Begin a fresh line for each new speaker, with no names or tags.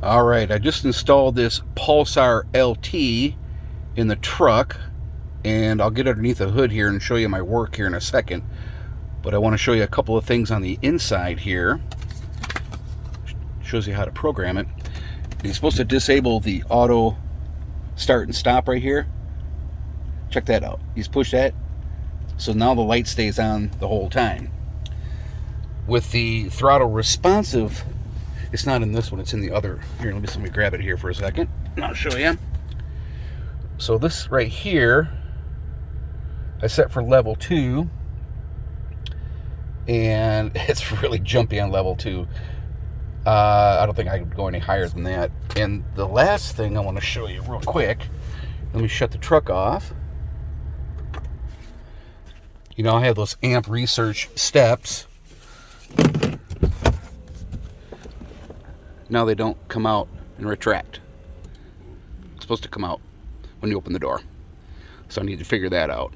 Alright, I just installed this Pulsar LT in the truck, and I'll get underneath the hood here and show you my work here in a second. But I want to show you a couple of things on the inside here. Shows you how to program it. You're supposed to disable the auto start and stop right here. Check that out. You just push that, so now the light stays on the whole time. With the throttle responsive, it's not in this one, it's in the other. Here, let me grab it here for a second, and I'll show you. So this right here, I set for level 2, and it's really jumpy on level 2. I don't think I could go any higher than that. And the last thing I want to show you real quick, let me shut the truck off. You know, I have those amp research steps. Now they don't come out and retract. It's supposed to come out when you open the door. So I need to figure that out.